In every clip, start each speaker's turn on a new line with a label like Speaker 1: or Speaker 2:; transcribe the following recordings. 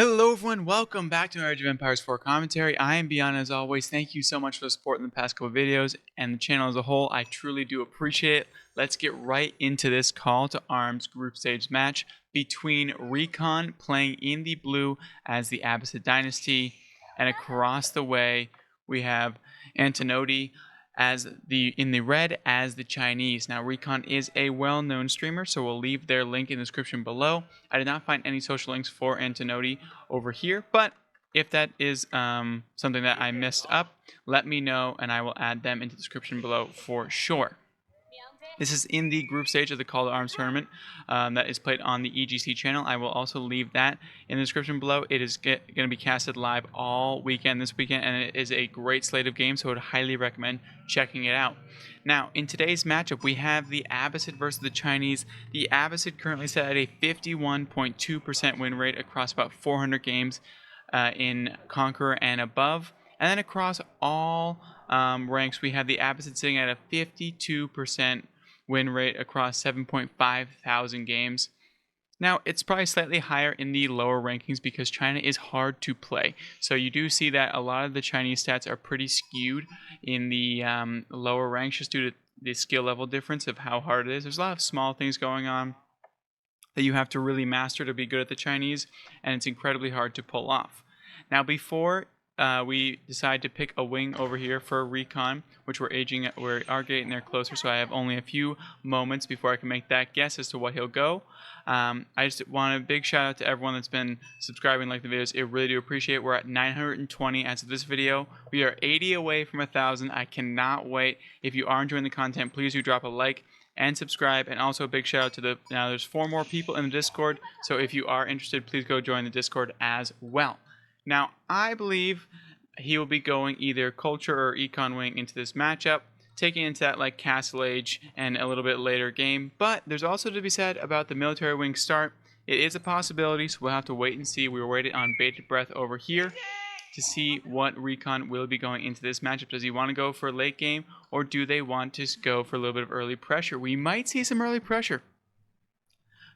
Speaker 1: Hello everyone, welcome back to our Age of Empires 4 commentary. I am Beyond as always. Thank you so much for the support in the past couple of videos and the channel as a whole. I truly do appreciate it. Let's get right into this call to arms group stage match between RecoN playing in the blue as the Abbasid Dynasty, and across the way we have Antonodi in the red as the Chinese. Now RecoN is a well-known streamer, so we'll leave their link in the description below. I did not find any social links for Antonodi over here, but if that is something that I messed up, let me know and I will add them into the description below for sure. This is in the group stage of the Call to Arms tournament that is played on the EGC channel. I will also leave that in the description below. It is going to be casted live all weekend this weekend, and it is a great slate of games, so I would highly recommend checking it out. Now, in today's matchup, we have the Abbasid versus the Chinese. The Abbasid currently set at a 51.2% win rate across about 400 games in Conqueror and above. And then across all ranks, we have the Abbasid sitting at a 52% win rate across 7.5 thousand games. Now, it's probably slightly higher in the lower rankings because China is hard to play. So you do see that a lot of the Chinese stats are pretty skewed in the lower ranks just due to the skill level difference of how hard it is. There's a lot of small things going on that you have to really master to be good at the Chinese, and it's incredibly hard to pull off. Now, before we decide to pick a wing over here for RecoN, which we are getting there closer, so I have only a few moments before I can make that guess as to what he'll go. I just want a big shout out to everyone that's been subscribing, like the videos. I really do appreciate it. We're at 920 as of this video. We are 80 away from 1,000. I cannot wait. If you are enjoying the content, please do drop a like and subscribe. And also a big shout out to now there's 4 more people in the Discord, so if you are interested, please go join the Discord as well. Now, I believe he will be going either Culture or Econ Wing into this matchup, taking into that like Castle Age and a little bit later game. But there's also to be said about the Military Wing start. It is a possibility, so we'll have to wait and see. We were waiting on bated breath over here to see what RecoN will be going into this matchup. Does he want to go for late game, or do they want to go for a little bit of early pressure? We might see some early pressure.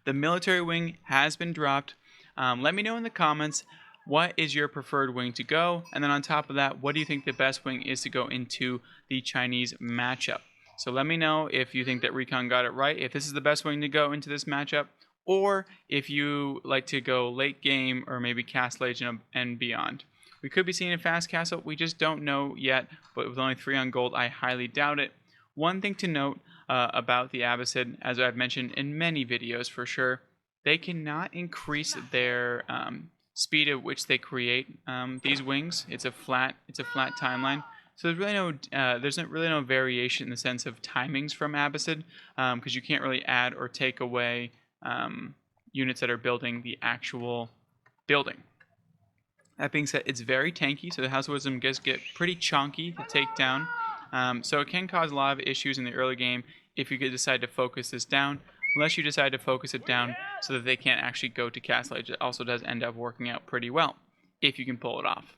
Speaker 1: The Military Wing has been dropped. Let me know in the comments, what is your preferred wing to go? And then on top of that, what do you think the best wing is to go into the Chinese matchup? So let me know if you think that RecoN got it right, if this is the best wing to go into this matchup, or if you like to go late game or maybe Castle Age and beyond. We could be seeing a fast castle. We just don't know yet, but with only 3 on gold, I highly doubt it. One thing to note about the Abbasid, as I've mentioned in many videos for sure, they cannot increase their speed at which they create these wings. It's a flat timeline. So there's really no variation in the sense of timings from Abbasid, because you can't really add or take away units that are building the actual building. That being said, it's very tanky, so the House of Wisdom does get pretty chunky to take down. So it can cause a lot of issues in the early game if you could decide to focus this down. Unless you decide to focus it down so that they can't actually go to Castle Age. It also does end up working out pretty well if you can pull it off.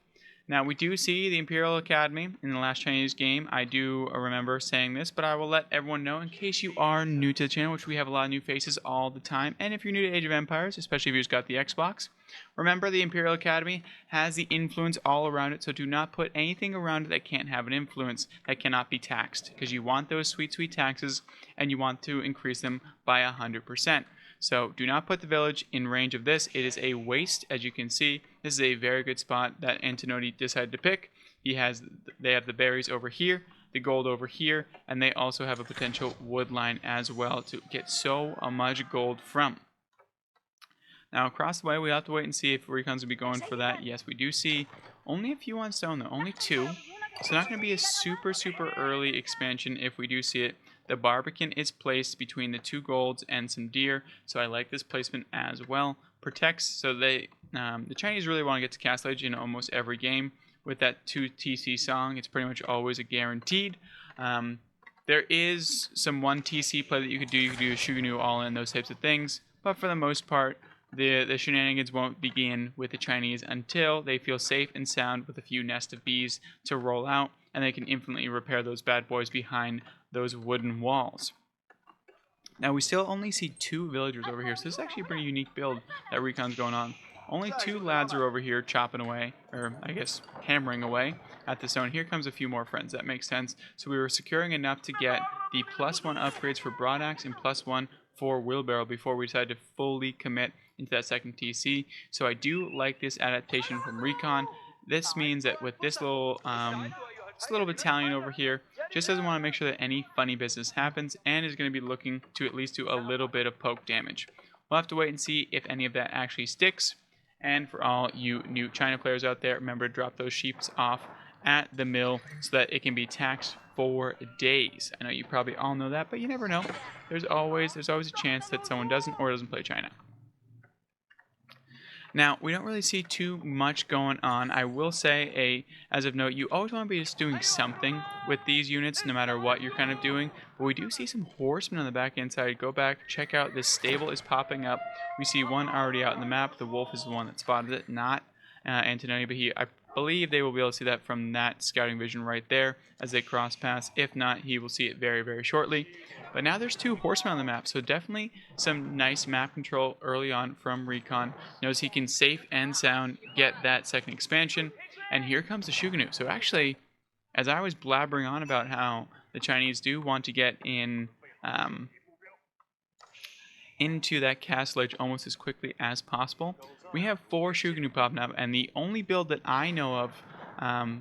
Speaker 1: Now, we do see the Imperial Academy in the last Chinese game. I do remember saying this, but I will let everyone know in case you are new to the channel, which we have a lot of new faces all the time. And if you're new to Age of Empires, especially if you've got the Xbox, remember the Imperial Academy has the influence all around it, so do not put anything around it that can't have an influence, that cannot be taxed, because you want those sweet, sweet taxes, and you want to increase them by 100%. So do not put the village in range of this. It is a waste, as you can see. This is a very good spot that Antonodi decided to pick. They have the berries over here, the gold over here, and they also have a potential wood line as well to get so much gold from. Now across the way, we have to wait and see if RecoN's going to be going for that. Yes, we do see only a few on stone though, only 2. So not going to be a super early expansion if we do see it. The Barbican is placed between the 2 golds and some deer, so I like this placement as well. Protects, so the Chinese really want to get to Castle Age in almost every game. With that 2 TC song, it's pretty much always a guaranteed. There is some 1 TC play that you could do. You could do a Shuganu all-in, those types of things. But for the most part, the shenanigans won't begin with the Chinese until they feel safe and sound with a few nest of bees to roll out, and they can infinitely repair those bad boys behind those wooden walls. Now we still only see 2 villagers over here, so this is actually a pretty unique build that RecoN's going on. Only 2 lads are over here chopping away, or I guess hammering away at the stone. Here comes a few more friends. That makes sense. So we were securing enough to get the +1 upgrades for broad axe and +1 for wheelbarrow before we decided to fully commit into that second TC. So I do like this adaptation from RecoN. This means that with this little battalion over here, just doesn't want to make sure that any funny business happens, and is going to be looking to at least do a little bit of poke damage. We'll have to wait and see if any of that actually sticks. And for all you new China players out there, remember to drop those sheeps off at the mill so that it can be taxed for days. I know you probably all know that, but you never know. There's always a chance that someone doesn't play China. Now, we don't really see too much going on. I will say, as of note, you always want to be just doing something with these units, no matter what you're kind of doing. But we do see some horsemen on the back end side. Go back, check out this stable is popping up. We see one already out in the map. The wolf is the one that spotted it, not Antonelli, but I believe they will be able to see that from that scouting vision right there as they cross paths. If not, he will see it very, very shortly. But now there's 2 horsemen on the map, so definitely some nice map control early on from RecoN. Knows he can safe and sound get that second expansion, and here comes the Shogunoo. So actually, as I was blabbering on about how the Chinese do want to get in into that castle edge almost as quickly as possible, we have 4 Shogunoo popping up, and the only build that I know of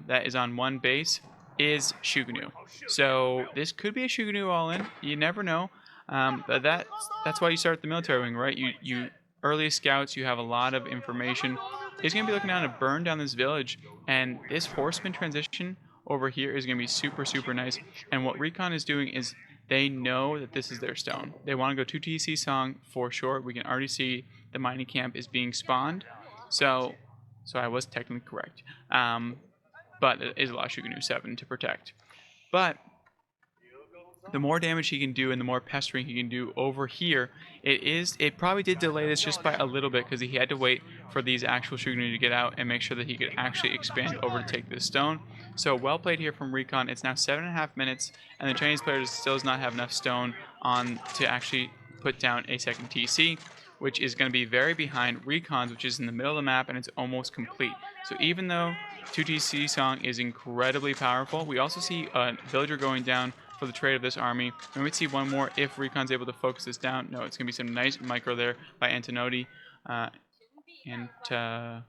Speaker 1: that is on 1 base is Shogunoo. So this could be a Shogunoo all in. You never know. But that's why you start the military wing, right? You early scouts, you have a lot of information. He's going to be looking down to burn down this village, and this horseman transition over here is going to be super, super nice. And what RecoN is doing is they know that this is their stone. They want to go 2 TC song for sure. We can already see the mining camp is being spawned. So I was technically correct. But it is a lot of Shogunoo 7 to protect. But the more damage he can do and the more pestering he can do over here, it probably did delay this just by a little bit because he had to wait for these actual Shogunoo to get out and make sure that he could actually expand over to take this stone. So well played here from RecoN. It's now 7.5 minutes, and the Chinese player still does not have enough stone on to actually put down a second TC, which is going to be very behind RecoN's, which is in the middle of the map, and it's almost complete. So even though 2 TC song is incredibly powerful, we also see a villager going down for the trade of this army. And we see one more if RecoN's able to focus this down. No, it's going to be some nice micro there by Antonelli. Anthato.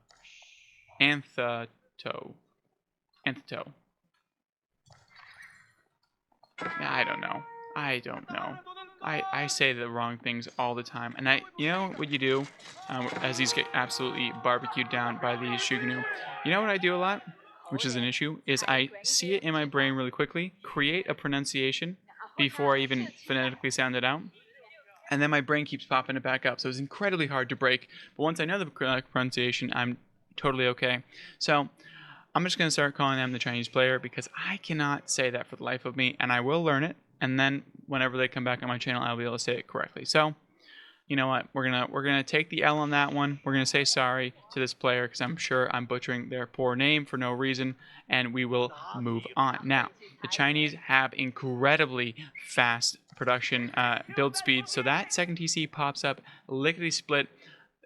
Speaker 1: I don't know. I say the wrong things all the time. And you know what you do as these get absolutely barbecued down by these Shogunoo? You know what I do a lot, which is an issue, is I see it in my brain really quickly, create a pronunciation before I even phonetically sound it out, and then my brain keeps popping it back up. So it's incredibly hard to break. But once I know the correct pronunciation, I'm totally okay. So I'm just going to start calling them the Chinese player because I cannot say that for the life of me, and I will learn it. And then whenever they come back on my channel, I'll be able to say it correctly. So, you know what? We're gonna take the L on that one. We're gonna say sorry to this player because I'm sure I'm butchering their poor name for no reason, and we will move on. Now, the Chinese have incredibly fast production build speed, so that second TC pops up lickety split.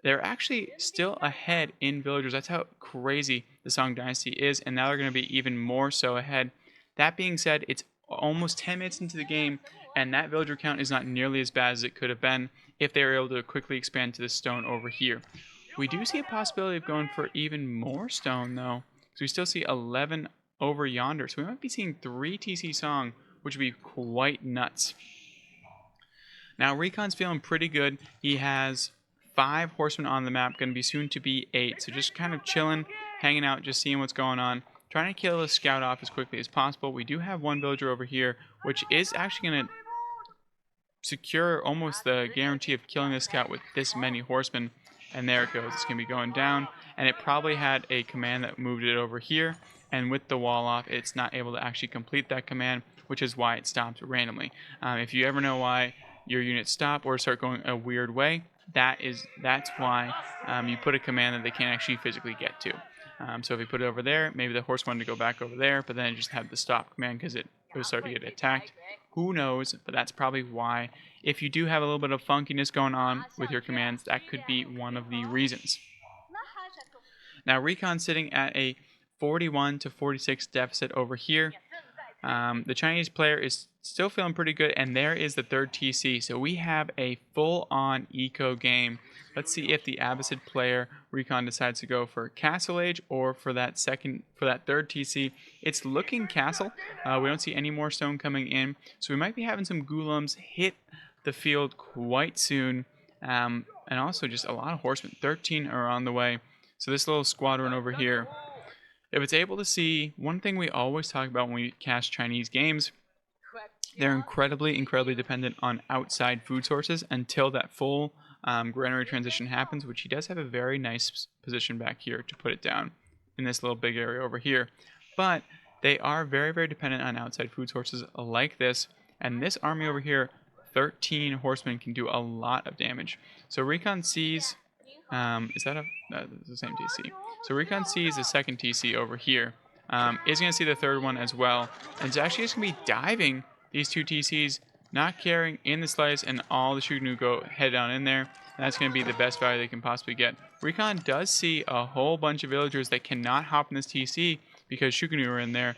Speaker 1: They're actually still ahead in villagers. That's how crazy the Song Dynasty is, and now they're going to be even more so ahead. That being said, it's almost 10 minutes into the game, and that villager count is not nearly as bad as it could have been if they were able to quickly expand to this stone over here. We do see a possibility of going for even more stone, though, because we still see 11 over yonder, so we might be seeing 3 TC Song, which would be quite nuts. Now, RecoN's feeling pretty good. He has 5 horsemen on the map, going to be soon to be 8, so just kind of chilling, hanging out, just seeing what's going on. Trying to kill the scout off as quickly as possible. We do have 1 villager over here, which is actually going to secure almost the guarantee of killing the scout with this many horsemen. And there it goes. It's going to be going down. And it probably had a command that moved it over here. And with the wall off, it's not able to actually complete that command, which is why it stopped randomly. If you ever know why your units stop or start going a weird way, that's why you put a command that they can't actually physically get to. So if we put it over there, maybe the horse wanted to go back over there, but then it just had the stop command because it was starting to get attacked. Who knows? But that's probably why. If you do have a little bit of funkiness going on with your commands, that could be one of the reasons. Now RecoN sitting at a 41 to 46 deficit over here. The Chinese player is still feeling pretty good, and there is the third TC. So we have a full-on eco game. Let's see if the Abbasid player RecoN decides to go for Castle Age or for that third TC. It's looking Castle. We don't see any more stone coming in, so we might be having some Golems hit the field quite soon, and also just a lot of horsemen. 13 are on the way. So this little squadron over here, if it's able to see, one thing we always talk about when we cast Chinese games, they're incredibly dependent on outside food sources until that full granary transition happens, which he does have a very nice position back here to put it down in this little big area over here. But they are very dependent on outside food sources like this, and this army over here, 13 horsemen, can do a lot of damage. So RecoN sees, is that the same TC? So RecoN sees the second TC over here. Is going to see the third one as well. And it's actually just going to be diving these two TCs, not caring in the slice, and all the Shugnu go head down in there. And that's going to be the best value they can possibly get. RecoN does see a whole bunch of villagers that cannot hop in this TC because Shugnu are in there.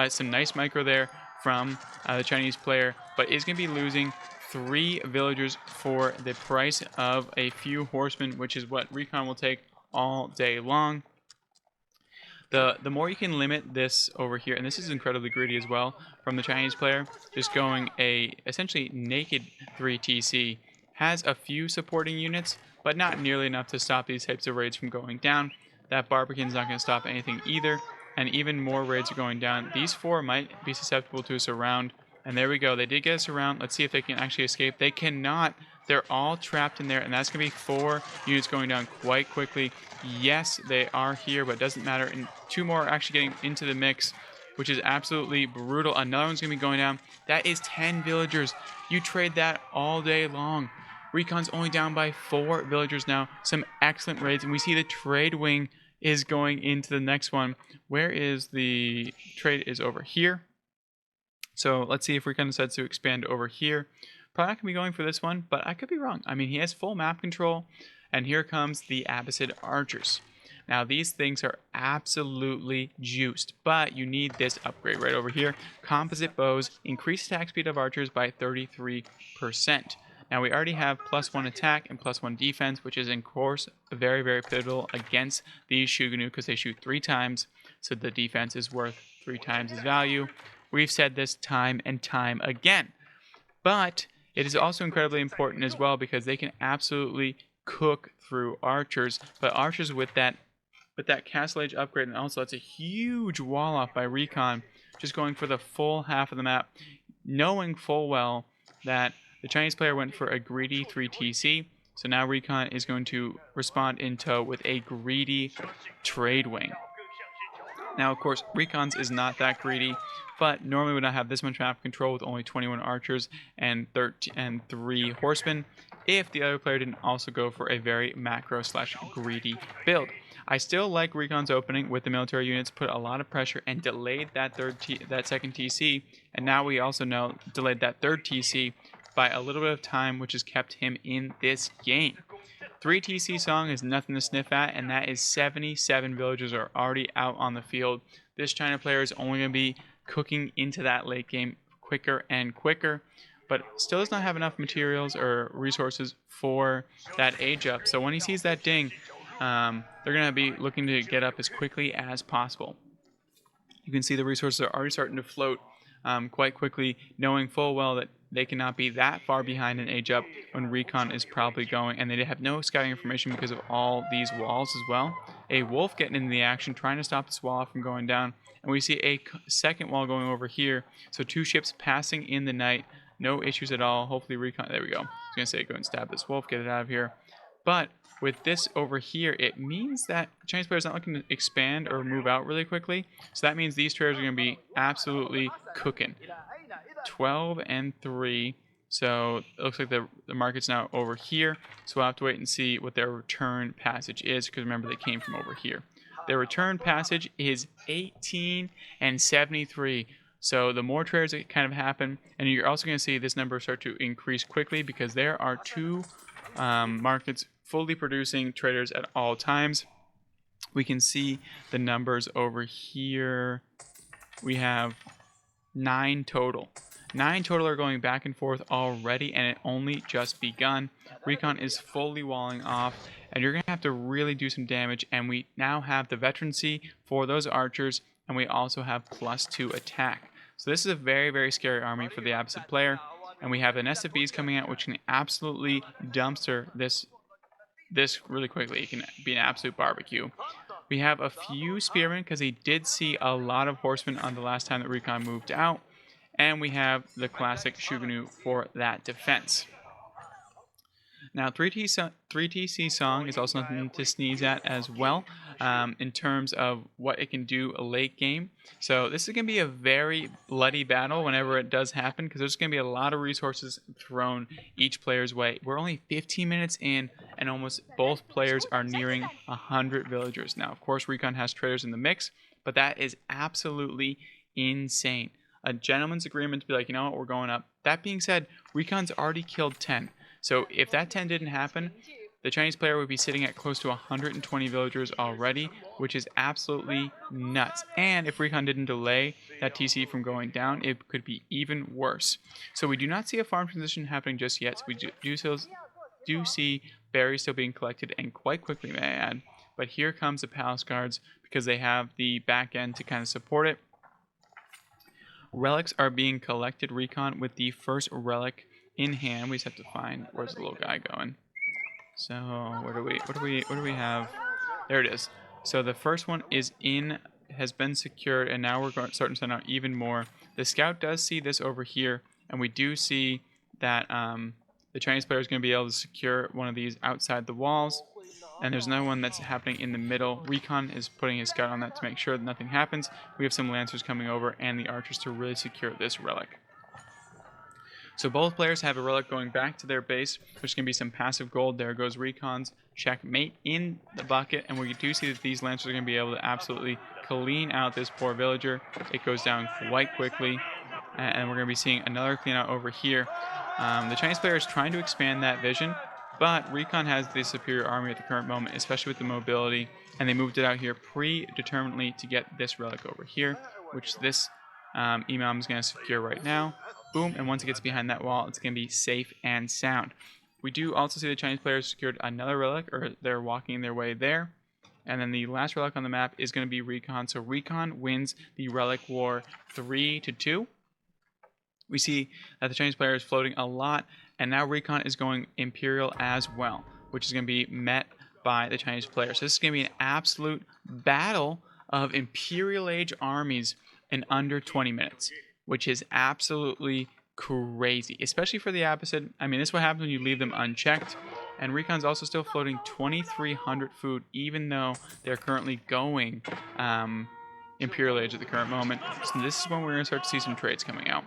Speaker 1: Some nice micro there from the Chinese player, but is going to be losing 3 villagers for the price of a few horsemen, which is what RecoN will take all day long. The more you can limit this over here, and this is incredibly greedy as well from the Chinese player, just going a essentially naked 3 TC, has a few supporting units, but not nearly enough to stop these types of raids from going down. That Barbican's not going to stop anything either, and even more raids are going down. These 4 might be susceptible to a surround, and there we go. They did get a surround. Let's see if they can actually escape. They cannot. They're all trapped in there, and that's going to be 4 units going down quite quickly. Yes, they are here, but it doesn't matter. And 2 more are actually getting into the mix, which is absolutely brutal. Another one's going to be going down. That is 10 villagers. You trade that all day long. RecoN's only down by 4 villagers now. Some excellent raids, and we see the trade wing is going into the next one. Where is the trade? Is over here. So let's see if RecoN decides to expand over here. Probably not going to be going for this one, but I could be wrong. I mean, he has full map control, and here comes the Abbasid archers. Now, these things are absolutely juiced, but you need this upgrade right over here. Composite bows increase attack speed of archers by 33%. Now, we already have +1 attack and +1 defense, which is, of course, very pivotal against these Shugnu because they shoot 3 times, so the defense is worth 3 times its value. We've said this time and time again. But it is also incredibly important as well because they can absolutely cook through archers. But archers with that Castle Age upgrade, and also that's a huge wall off by RecoN, just going for the full half of the map, knowing full well that the Chinese player went for a greedy 3 TC. So now RecoN is going to respond in tow with a greedy trade wing. Now, of course, RecoN's is not that greedy, but normally would not have this much map control with only 21 archers and 3 horsemen if the other player didn't also go for a very macro/greedy build. I still like RecoN's opening with the military units, put a lot of pressure and delayed that second TC, and now we also know delayed that third TC by a little bit of time, which has kept him in this game. 3 TC song is nothing to sniff at, and that is 77 villagers are already out on the field. This China player is only going to be cooking into that late game quicker and quicker, but still does not have enough materials or resources for that age up. So when he sees that ding, they're going to be looking to get up as quickly as possible. You can see the resources are already starting to float quite quickly, knowing full well that they cannot be that far behind an age up when RecoN is probably going, and they have no scouting information because of all these walls as well. A wolf getting into the action, trying to stop this wall from going down, and we see a second wall going over here. So 2 ships passing in the night, no issues at all. Hopefully RecoN, there we go. I was going to say go and stab this wolf, get it out of here. But with this over here, it means that the Chinese player is not looking to expand or move out really quickly. So that means these traders are going to be absolutely cooking. 12 and 3. So it looks like the market's now over here. So we'll have to wait and see what their return passage is, because remember they came from over here. Their return passage is 18 and 73. So the more traders that kind of happen, and you're also going to see this number start to increase quickly because there are 2 markets fully producing traders at all times. We can see the numbers over here. We have 9 total. 9 total are going back and forth already, and it only just begun. RecoN is fully walling off, and you're going to have to really do some damage, and we now have the veterancy for those archers, and we also have +2 attack. So this is a very, very scary army for the opposite player, and we have the nest of bees coming out, which can absolutely dumpster this really quickly. It can be an absolute barbecue. We have a few spearmen because he did see a lot of horsemen on the last time that RecoN moved out. And we have the classic Shuganu for that defense. Now, 3TC Song is also nothing to sneeze at as well in terms of what it can do late game. So this is going to be a very bloody battle whenever it does happen, because there's going to be a lot of resources thrown each player's way. We're only 15 minutes in, and almost both players are nearing 100 villagers. Now, of course, RecoN has traders in the mix, but that is absolutely insane. A gentleman's agreement to be like, you know what, we're going up. That being said, RecoN's already killed 10. So if that 10 didn't happen, the Chinese player would be sitting at close to 120 villagers already, which is absolutely nuts. And if RecoN didn't delay that TC from going down, it could be even worse. So we do not see a farm transition happening just yet. So we do see berries still being collected, and quite quickly, may I add. But here comes the palace guards, because they have the back end to kind of support it. Relics are being collected. RecoN with the first relic in hand. We just have to find, where's the little guy going? So what do we have? There it is. So the first one has been secured, and now we're starting to send out even more. The scout does see this over here, and we do see that the Chinese player is going to be able to secure one of these outside the walls. And there's another one that's happening in the middle. RecoN is putting his scout on that to make sure that nothing happens. We have some lancers coming over and the archers to really secure this relic. So both players have a relic going back to their base, which is going to be some passive gold. There goes RecoN's checkmate in the bucket, and we do see that these lancers are going to be able to absolutely clean out this poor villager. It goes down quite quickly, and we're going to be seeing another clean out over here. The Chinese player is trying to expand that vision, but RecoN has the superior army at the current moment, especially with the mobility, and they moved it out here predeterminedly to get this relic over here, which this Imam is going to secure right now. Boom, and once it gets behind that wall, it's going to be safe and sound. We do also see the Chinese players secured another relic, or they're walking their way there. And then the last relic on the map is going to be RecoN. So RecoN wins the relic war 3-2. We see that the Chinese player is floating a lot, and now RecoN is going Imperial as well, which is going to be met by the Chinese player. So this is going to be an absolute battle of Imperial Age armies in under 20 minutes. Which is absolutely crazy, especially for the opposite. I mean, this is what happens when you leave them unchecked. And RecoN's also still floating 2,300 food, even though they're currently going Imperial Age at the current moment. So this is when we're going to start to see some trades coming out.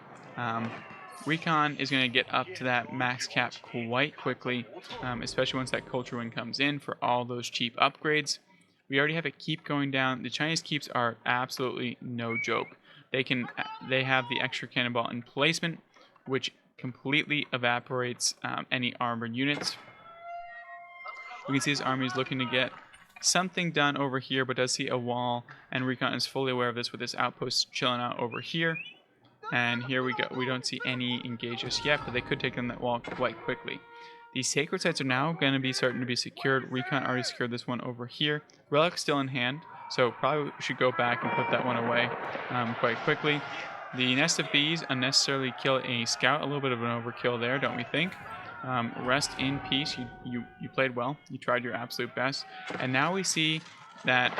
Speaker 1: RecoN is going to get up to that max cap quite quickly, especially once that culture win comes in for all those cheap upgrades. We already have a keep going down. The Chinese keeps are absolutely no joke. They have the extra cannonball emplacement, which completely evaporates any armored units. We can see his army is looking to get something done over here, but does see a wall, and RecoN is fully aware of this with this outpost chilling out over here. And here we go. We don't see any engages yet, but they could take on that wall quite quickly. These sacred sites are now going to be starting to be secured. RecoN already secured this one over here. Relic still in hand. So probably should go back and put that one away quite quickly. The nest of bees unnecessarily kill a scout. A little bit of an overkill there, don't we think? Rest in peace. You played well. You tried your absolute best. And now we see that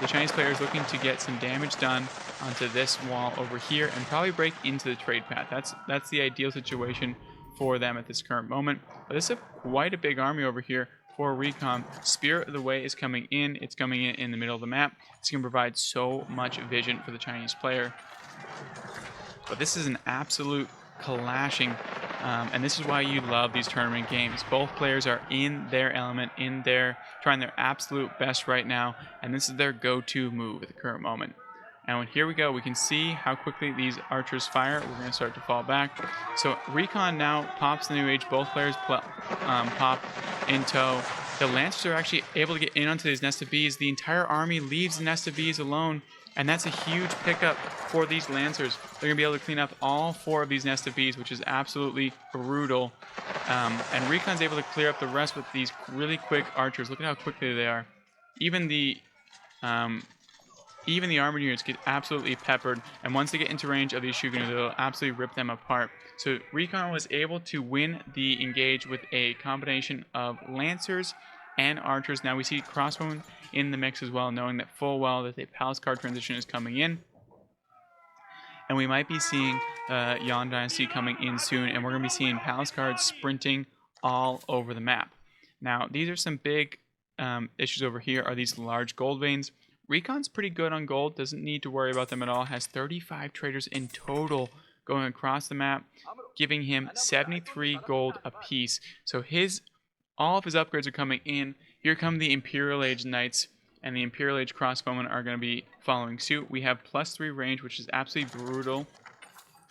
Speaker 1: the Chinese player is looking to get some damage done onto this wall over here and probably break into the trade path. That's the ideal situation for them at this current moment. But this is quite a big army over here. For RecoN, Spirit of the Way is coming in. It's coming in the middle of the map. It's going to provide so much vision for the Chinese player. But this is an absolute clashing, and this is why you love these tournament games. Both players are in their element, trying their absolute best right now, and this is their go-to move at the current moment. And here we go. We can see how quickly these archers fire. We're going to start to fall back. So RecoN now pops the new age. Both players pop in tow. the Lancers are actually able to get in onto these nest of bees. The entire army leaves the nest of bees alone, and that's a huge pickup for these Lancers. They're going to be able to clean up all 4 of these nest of bees, which is absolutely brutal. And RecoN's able to clear up the rest with these really quick archers. Look at how quickly they are. Even the armored units get absolutely peppered, and once they get into range of these Shogunus, they'll absolutely rip them apart. So RecoN was able to win the engage with a combination of Lancers and Archers. Now we see Crossbowmen in the mix as well, knowing that full well that the Palace card transition is coming in. And we might be seeing Yuan Dynasty coming in soon, and we're going to be seeing Palace cards sprinting all over the map. Now, these are some big issues over here, are these large gold veins. RecoN's pretty good on gold, doesn't need to worry about them at all, has 35 traders in total going across the map, giving him 73 gold apiece. So all of his upgrades are coming in. Here come the Imperial Age Knights, and the Imperial Age Crossbowmen are going to be following suit. We have +3 range, which is absolutely brutal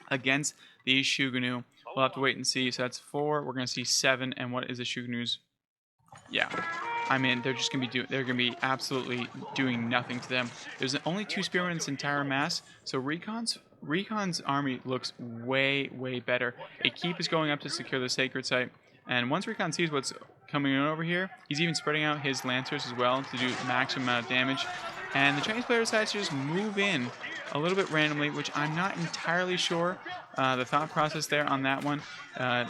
Speaker 1: against these Shogunus. We'll have to wait and see. So that's 4. We're going to see 7. And what is the Shogunus? Yeah. I mean, they're just going to be they're going to be absolutely doing nothing to them. There's only 2 spearmen in this entire mass, so RecoN's army looks way, way better. A keep is going up to secure the sacred site, and once RecoN sees what's coming in over here, he's even spreading out his Lancers as well to do maximum amount of damage. And the Chinese player decides to just move in a little bit randomly, which I'm not entirely sure the thought process there on that one.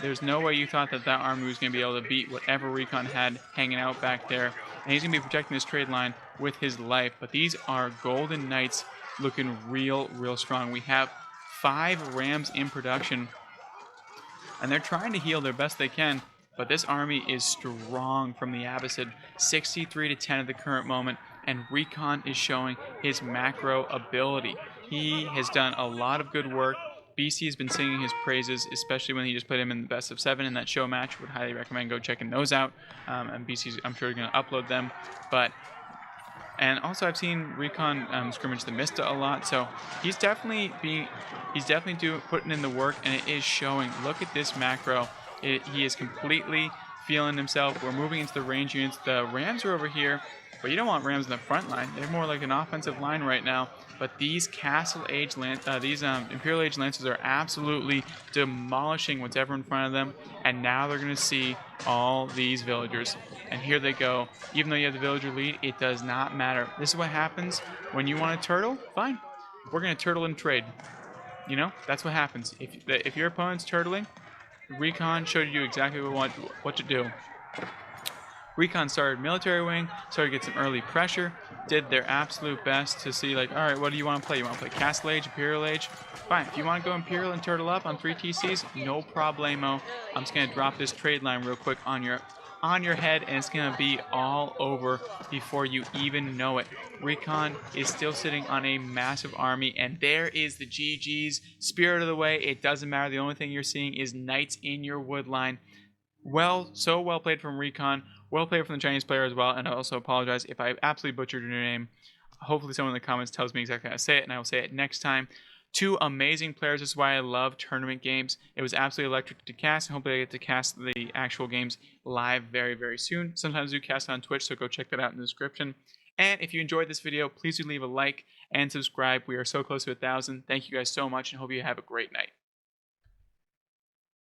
Speaker 1: There's no way you thought that army was going to be able to beat whatever RecoN had hanging out back there. And he's going to be protecting this trade line with his life. But these are Golden Knights looking real, real strong. We have 5 Rams in production, and they're trying to heal their best they can. But this army is strong from the Abbasid, 63-10 at the current moment, and RecoN is showing his macro ability. He has done a lot of good work. BC has been singing his praises, especially when he just put him in the best of 7 in that show match. Would highly recommend go checking those out. And BC's, I'm sure, going to upload them. And also I've seen RecoN scrimmage the Mista a lot, so he's definitely putting in the work, and it is showing. Look at this macro. He is completely feeling himself. We're moving into the range units. The Rams are over here, but you don't want Rams in the front line. They're more like an offensive line right now. But these Imperial Age Lancers are absolutely demolishing whatever in front of them. And now they're going to see all these villagers. And here they go. Even though you have the villager lead, it does not matter. This is what happens when you want to turtle. Fine. We're going to turtle and trade. You know, that's what happens. If your opponent's turtling, RecoN showed you exactly what to do. RecoN started military wing, started to get some early pressure, did their absolute best to see, like, all right, what do you want to play? You want to play Castle Age, Imperial Age? Fine. If you want to go Imperial and turtle up on 3 TCs, no problemo. I'm just going to drop this trade line real quick on your head, and it's going to be all over before you even know it. RecoN is still sitting on a massive army, and there is the GG's. Spirit of the way. It doesn't matter. The only thing you're seeing is knights in your wood line. So well played from RecoN. Well played from the Chinese player as well, and I also apologize if I absolutely butchered your name. Hopefully someone in the comments tells me exactly how to say it, and I will say it next time. 2 amazing players. This is why I love tournament games. It was absolutely electric to cast, and hopefully I get to cast the actual games live very, very soon. Sometimes I do cast on Twitch, so go check that out in the description. And if you enjoyed this video, please do leave a like and subscribe. We are so close to 1,000. Thank you guys so much, and hope you have a great night.